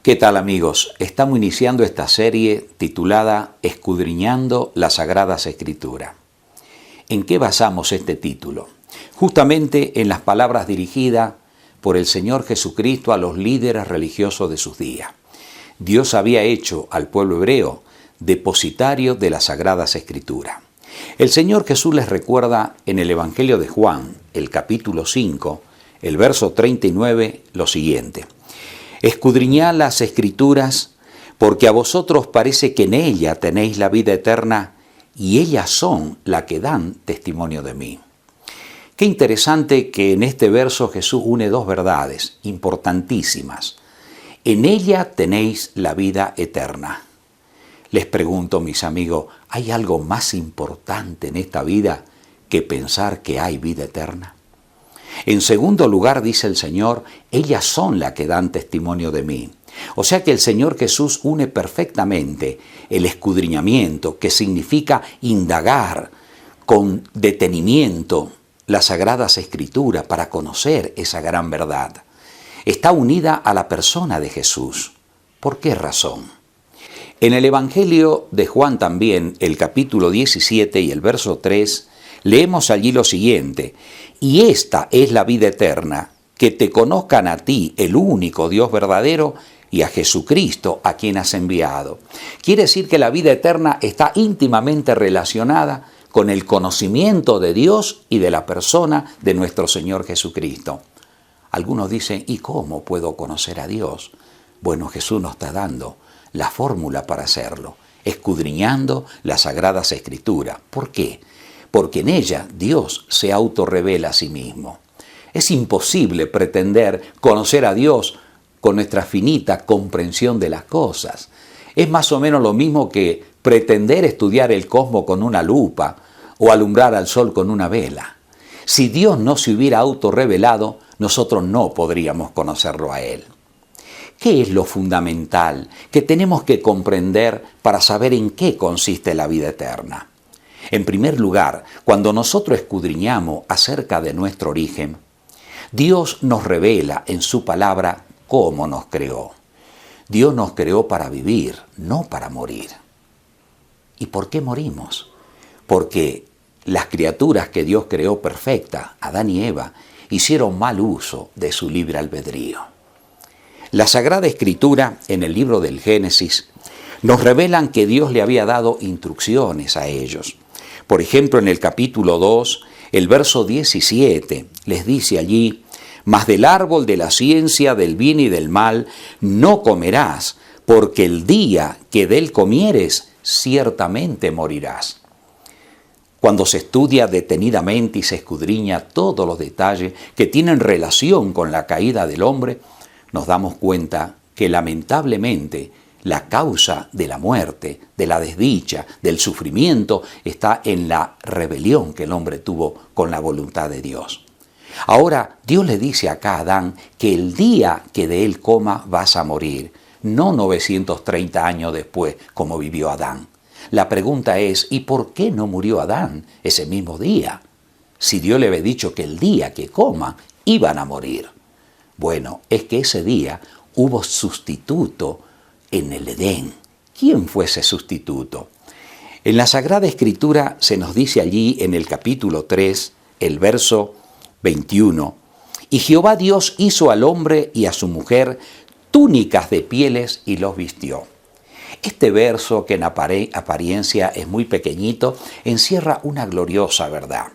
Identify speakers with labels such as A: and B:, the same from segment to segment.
A: ¿Qué tal, amigos? Estamos iniciando esta serie titulada Escudriñando las Sagradas Escrituras. ¿En qué basamos este título? Justamente en las palabras dirigidas por el Señor Jesucristo a los líderes religiosos de sus días. Dios había hecho al pueblo hebreo depositario de las Sagradas Escrituras. El Señor Jesús les recuerda en el Evangelio de Juan, el capítulo 5, el verso 39, lo siguiente: Escudriñad las Escrituras, porque a vosotros parece que en ella tenéis la vida eterna, y ellas son las que dan testimonio de mí. Qué interesante que en este verso Jesús une dos verdades importantísimas. En ella tenéis la vida eterna. Les pregunto, mis amigos, ¿hay algo más importante en esta vida que pensar que hay vida eterna? En segundo lugar, dice el Señor, ellas son las que dan testimonio de mí. O sea que el Señor Jesús une perfectamente el escudriñamiento, que significa indagar con detenimiento las Sagradas Escrituras para conocer esa gran verdad. Está unida a la persona de Jesús. ¿Por qué razón? En el Evangelio de Juan también, el capítulo 17 y el verso 3, leemos allí lo siguiente: y esta es la vida eterna, que te conozcan a ti, el único Dios verdadero, y a Jesucristo, a quien has enviado. Quiere decir que la vida eterna está íntimamente relacionada con el conocimiento de Dios y de la persona de nuestro Señor Jesucristo. Algunos dicen, ¿y cómo puedo conocer a Dios? Bueno, Jesús nos está dando la fórmula para hacerlo, escudriñando las Sagradas Escrituras. ¿Por qué? Porque en ella Dios se autorrevela a sí mismo. Es imposible pretender conocer a Dios con nuestra finita comprensión de las cosas. Es más o menos lo mismo que pretender estudiar el cosmos con una lupa o alumbrar al sol con una vela. Si Dios no se hubiera autorrevelado, nosotros no podríamos conocerlo a Él. ¿Qué es lo fundamental que tenemos que comprender para saber en qué consiste la vida eterna? En primer lugar, cuando nosotros escudriñamos acerca de nuestro origen, Dios nos revela en su palabra cómo nos creó. Dios nos creó para vivir, no para morir. ¿Y por qué morimos? Porque las criaturas que Dios creó perfectas, Adán y Eva, hicieron mal uso de su libre albedrío. La Sagrada Escritura, en el libro del Génesis, nos revelan que Dios le había dado instrucciones a ellos. Por ejemplo, en el capítulo 2, el verso 17, les dice allí: mas del árbol de la ciencia del bien y del mal no comerás, porque el día que de él comieres, ciertamente morirás. Cuando se estudia detenidamente y se escudriña todos los detalles que tienen relación con la caída del hombre, nos damos cuenta que lamentablemente la causa de la muerte, de la desdicha, del sufrimiento, está en la rebelión que el hombre tuvo con la voluntad de Dios. Ahora, Dios le dice acá a Adán que el día que de él coma vas a morir, no 930 años después como vivió Adán. La pregunta es, ¿y por qué no murió Adán ese mismo día? Si Dios le había dicho que el día que coma iban a morir. Bueno, es que ese día hubo sustituto en el Edén. ¿Quién fue ese sustituto? En la Sagrada Escritura se nos dice allí en el capítulo 3, el verso 21, y Jehová Dios hizo al hombre y a su mujer túnicas de pieles y los vistió. Este verso, que en apariencia es muy pequeñito, encierra una gloriosa verdad.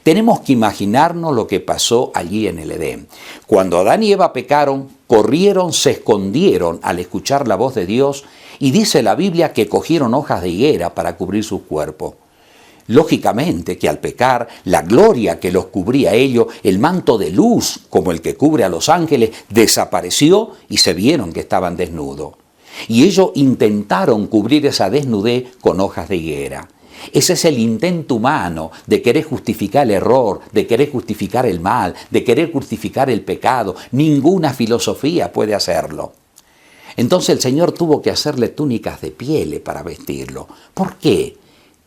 A: Tenemos que imaginarnos lo que pasó allí en el Edén. Cuando Adán y Eva pecaron, corrieron, se escondieron al escuchar la voz de Dios, y dice la Biblia que cogieron hojas de higuera para cubrir sus cuerpos. Lógicamente que al pecar, la gloria que los cubría a ellos, el manto de luz como el que cubre a los ángeles, desapareció y se vieron que estaban desnudos. Y ellos intentaron cubrir esa desnudez con hojas de higuera. Ese es el intento humano de querer justificar el error, de querer justificar el mal, de querer justificar el pecado. Ninguna filosofía puede hacerlo. Entonces el Señor tuvo que hacerle túnicas de pieles para vestirlo. ¿Por qué?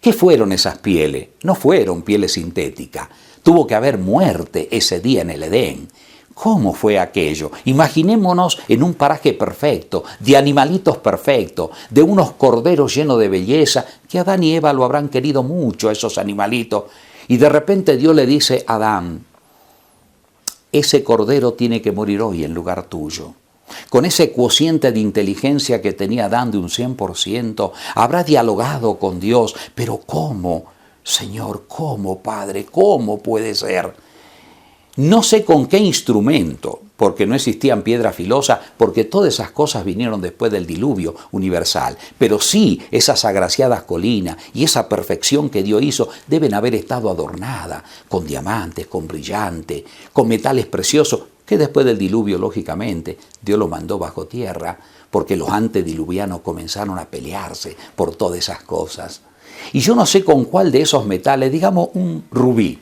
A: ¿Qué fueron esas pieles? No fueron pieles sintéticas. Tuvo que haber muerte ese día en el Edén. ¿Cómo fue aquello? Imaginémonos en un paraje perfecto, de animalitos perfectos, de unos corderos llenos de belleza, que Adán y Eva lo habrán querido mucho, esos animalitos. Y de repente Dios le dice a Adán, ese cordero tiene que morir hoy en lugar tuyo. Con ese cociente de inteligencia que tenía Adán de un 100%, habrá dialogado con Dios. Pero ¿cómo? Señor, ¿cómo, Padre? ¿Cómo puede ser? No sé con qué instrumento, porque no existían piedras filosas, porque todas esas cosas vinieron después del diluvio universal. Pero sí, esas agraciadas colinas y esa perfección que Dios hizo deben haber estado adornadas con diamantes, con brillantes, con metales preciosos, que después del diluvio, lógicamente, Dios lo mandó bajo tierra, porque los antediluvianos comenzaron a pelearse por todas esas cosas. Y yo no sé con cuál de esos metales, digamos un rubí,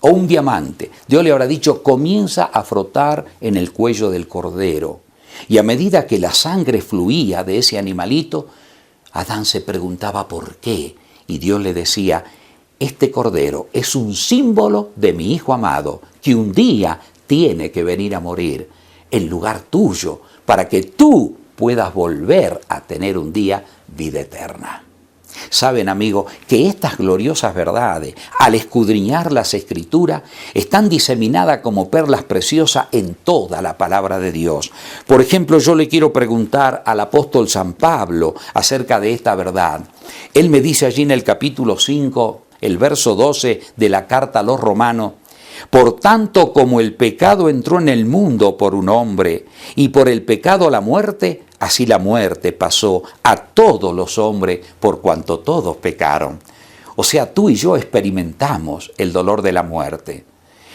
A: o un diamante, Dios le habrá dicho, comienza a frotar en el cuello del cordero. Y a medida que la sangre fluía de ese animalito, Adán se preguntaba por qué. Y Dios le decía, este cordero es un símbolo de mi Hijo amado, que un día tiene que venir a morir en lugar tuyo, para que tú puedas volver a tener un día vida eterna. Saben, amigos, que estas gloriosas verdades, al escudriñar las Escrituras, están diseminadas como perlas preciosas en toda la palabra de Dios. Por ejemplo, yo le quiero preguntar al apóstol San Pablo acerca de esta verdad. Él me dice allí en el capítulo 5, el verso 12 de la carta a los Romanos, por tanto, como el pecado entró en el mundo por un hombre, y por el pecado la muerte, así la muerte pasó a todos los hombres por cuanto todos pecaron. O sea, tú y yo experimentamos el dolor de la muerte.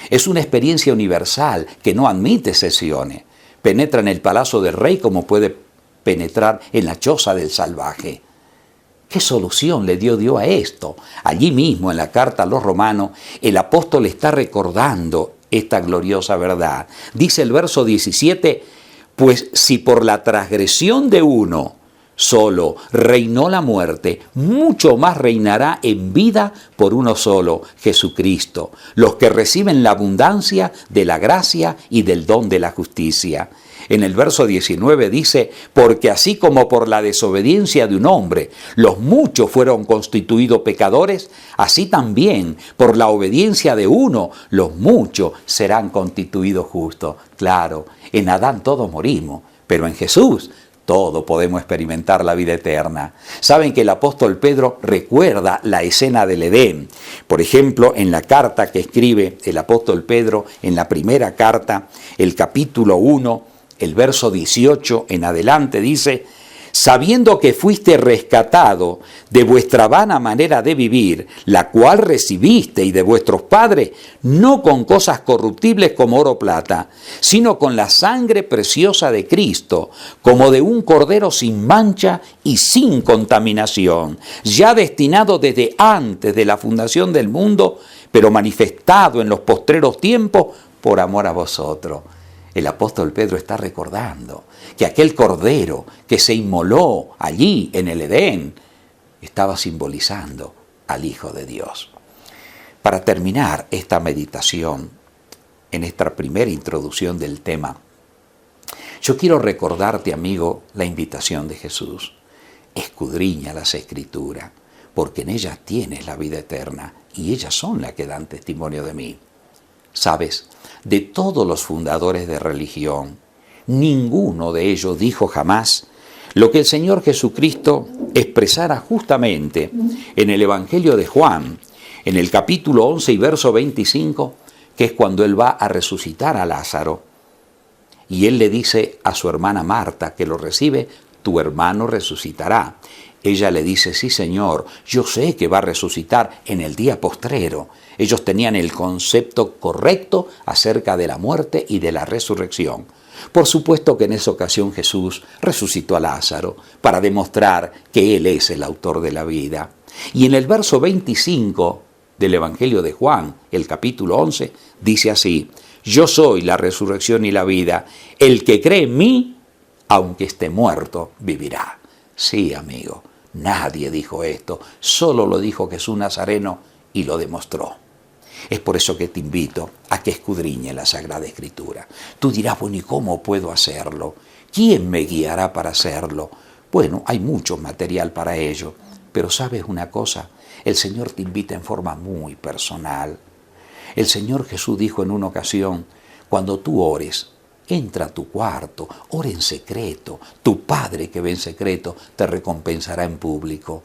A: Es una experiencia universal que no admite excepciones. Penetra en el palacio del rey como puede penetrar en la choza del salvaje. ¿Qué solución le dio Dios a esto? Allí mismo en la carta a los Romanos, el apóstol está recordando esta gloriosa verdad. Dice el verso 17, pues si por la transgresión de uno solo reinó la muerte, mucho más reinará en vida por uno solo, Jesucristo, los que reciben la abundancia de la gracia y del don de la justicia. En el verso 19 dice, porque así como por la desobediencia de un hombre los muchos fueron constituidos pecadores, así también por la obediencia de uno los muchos serán constituidos justos. Claro, en Adán todos morimos, pero en Jesús todos podemos experimentar la vida eterna. Saben que el apóstol Pedro recuerda la escena del Edén. Por ejemplo, en la carta que escribe el apóstol Pedro, en la primera carta, el capítulo 1, el verso 18 en adelante dice, sabiendo que fuiste rescatado de vuestra vana manera de vivir, la cual recibisteis de vuestros padres, no con cosas corruptibles como oro o plata, sino con la sangre preciosa de Cristo, como de un cordero sin mancha y sin contaminación, ya destinado desde antes de la fundación del mundo, pero manifestado en los postreros tiempos por amor a vosotros. El apóstol Pedro está recordando que aquel cordero que se inmoló allí en el Edén estaba simbolizando al Hijo de Dios. Para terminar esta meditación, en esta primera introducción del tema, yo quiero recordarte, amigo, la invitación de Jesús. Escudriña las Escrituras, porque en ellas tienes la vida eterna y ellas son las que dan testimonio de mí. ¿Sabes? De todos los fundadores de religión, ninguno de ellos dijo jamás lo que el Señor Jesucristo expresara justamente en el Evangelio de Juan, en el capítulo 11 y verso 25, que es cuando Él va a resucitar a Lázaro. Y Él le dice a su hermana Marta, que lo recibe, tu hermano resucitará. Ella le dice, sí Señor, yo sé que va a resucitar en el día postrero. Ellos tenían el concepto correcto acerca de la muerte y de la resurrección. Por supuesto que en esa ocasión Jesús resucitó a Lázaro para demostrar que Él es el autor de la vida. Y en el verso 25 del Evangelio de Juan, el capítulo 11, dice así, yo soy la resurrección y la vida, el que cree en mí, aunque esté muerto, vivirá. Sí, amigo, nadie dijo esto, solo lo dijo Jesús Nazareno y lo demostró. Es por eso que te invito a que escudriñe la Sagrada Escritura. Tú dirás, bueno, ¿y cómo puedo hacerlo? ¿Quién me guiará para hacerlo? Bueno, hay mucho material para ello, pero ¿sabes una cosa? El Señor te invita en forma muy personal. El Señor Jesús dijo en una ocasión, cuando tú ores, entra a tu cuarto, ora en secreto. Tu Padre que ve en secreto te recompensará en público.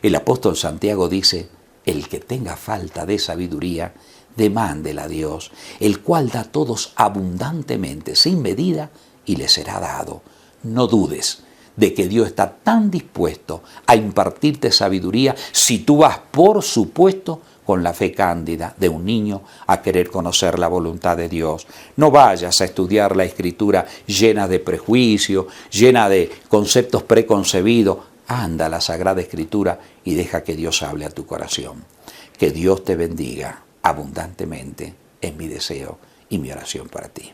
A: El apóstol Santiago dice, el que tenga falta de sabiduría, demándela a Dios, el cual da a todos abundantemente, sin medida, y le será dado. No dudes de que Dios está tan dispuesto a impartirte sabiduría si tú vas, por supuesto, con la fe cándida de un niño a querer conocer la voluntad de Dios. No vayas a estudiar la Escritura llena de prejuicios, llena de conceptos preconcebidos. Anda a la Sagrada Escritura y deja que Dios hable a tu corazón. Que Dios te bendiga abundantemente, es mi deseo y mi oración para ti.